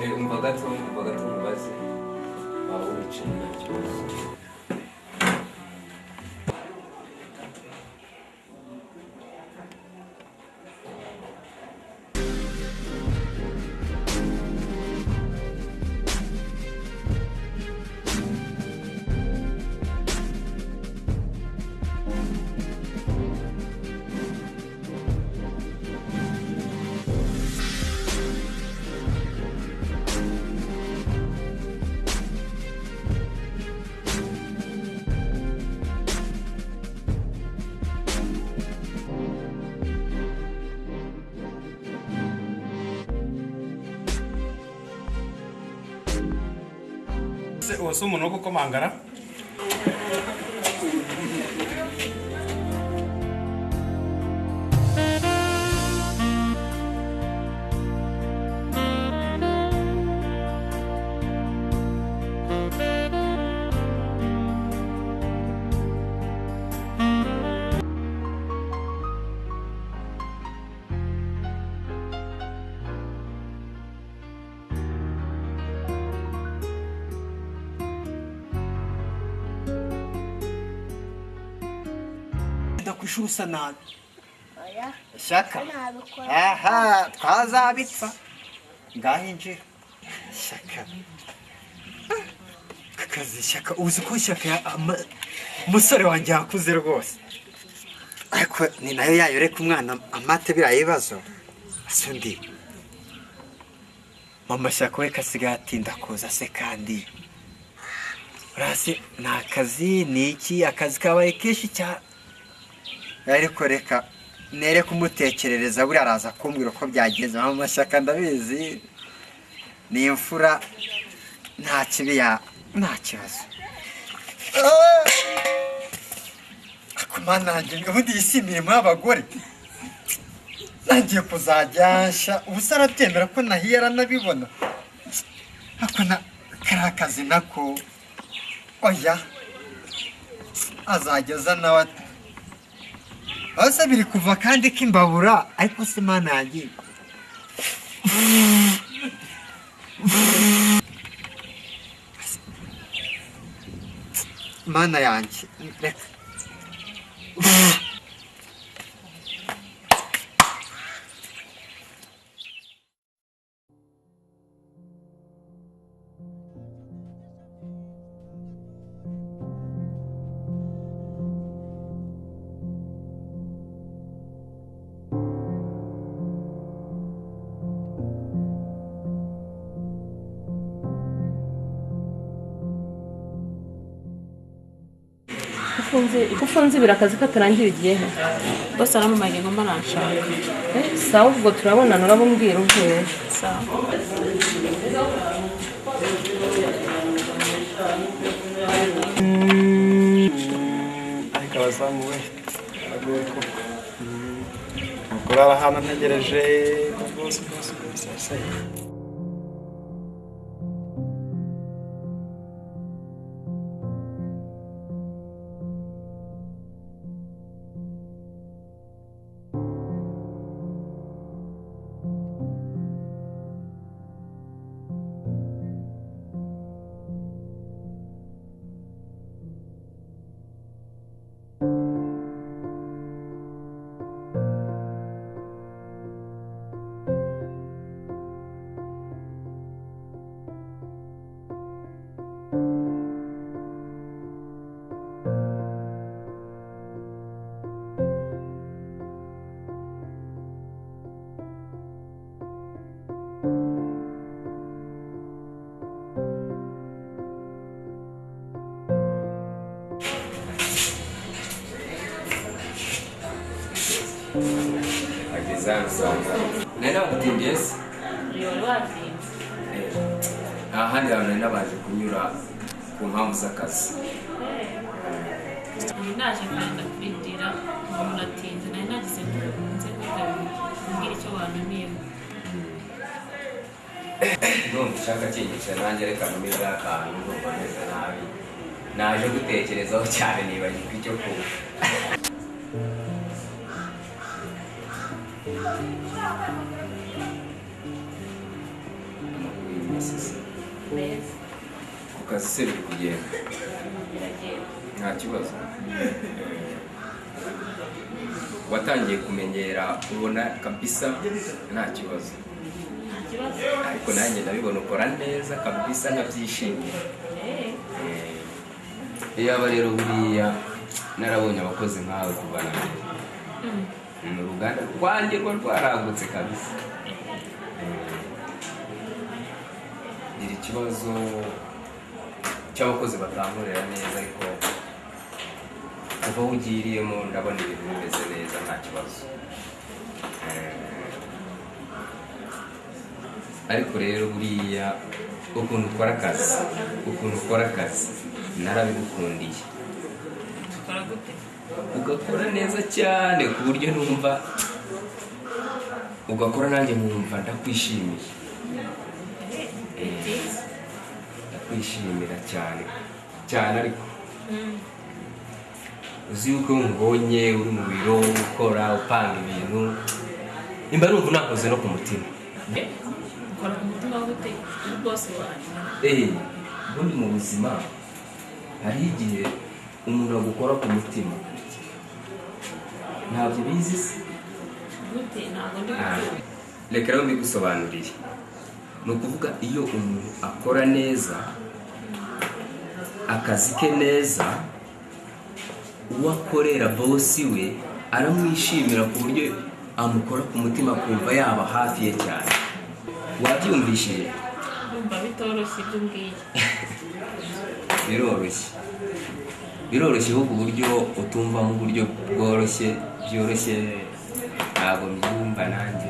umva gato mubaze waba wicaye nta kibazo. Wose umuntu wo gukomangara kwishuri usa nabi. Oya. Shaka. Nabikora. Aha, twazabipfa. Ngaho injira. Shaka. Kakazi Shaka, uzi ko Shaka umusore wanjye yakuze rwose. Ariko ni nayo yayoreka umwana amate biriya bibazo. Asundi. Mama Shaka we kasigaye atinda kuza se kandi. Urase ni akazi ni iki akazi kabaye kenshi cyane. Ariko reka nere kumutekerereza buri araza kumbwira uko byagenze. Mama Shaka ndabizi ni imfura nta kibi ya nta kibazo. Akumana nanjye ubundi yisimire mu abagore nagiye kuzajyasha ubusara byemera ko nahiyera nabibona akona karakazi nako oya azageza nawe bose biri kuva kandi kimbabura ariko se mana yanjye mana yanjye reka ufunze birakazi katarangira igihe he bose aramamaye ngo manashaka sawa ubwo turabonana urabumbwira uvuye sawa ariko abazamuwe aguye ko kurara hano ntegereje rwose Nenda kutindes ahandi abantu nabaje kunyura ku mpamvu z'akazi naje kwenda kwidira umuntu atinze nari nagize nze kugira icyo wananiye ndumva ushaka cyigisha nanjye reka numire akantu ndumva meze nabi naje gutekerezaho cyane nibagirwa icyo kuba Misisi neza ku kazi se biri kugenda biragenda. nta kibazo watangiye kumenyera ubona kabisa nta kibazo Nta kibazo. ariko nanjye ndabibona ukora neza kabisa nkabyishimiye iyaba rero buriya narabonye abakozi nkawe kuva na mbere uruganda rwanjye rwo rwaragutse kabisa gira ikibazo cy'abakozi batankorera neza ariko kuva aho ugiriyemo ndabona ibintu bimeze neza nta kibazo ariko rero buriya ukuntu ukora akazi narabigukundiye Ukora gute? ugakora neza cyane ku buryo numva ugakora nanjye nkumva ndakwishimiye Byiza. ndakwishimira cyane cyane ariko uzi yuko iyo nkubonye uri mu biro ukora upanga ibintu nimba numva unakoze no ku mutima Ukora ku mutima gute? Uri bose wanjye. ubundi mu buzima hari igihe umuntu agukora ku mutima ntabyo bizi se Gute? Ntabwo ndi gukora. reka rero mbigusobanurire ni ukuvuga iyo umuntu akora neza akazi ke neza uwo akorera bosi we aramwishimira ku buryo amukora ku mutima akumva yaba hafi ye cyane wabyumvishije Ndumva bitoroshye ibyo umbwiye. biroroshye ahubwo uburyo utumva mu buryo byoroshye ntabwo mbyumva nanjye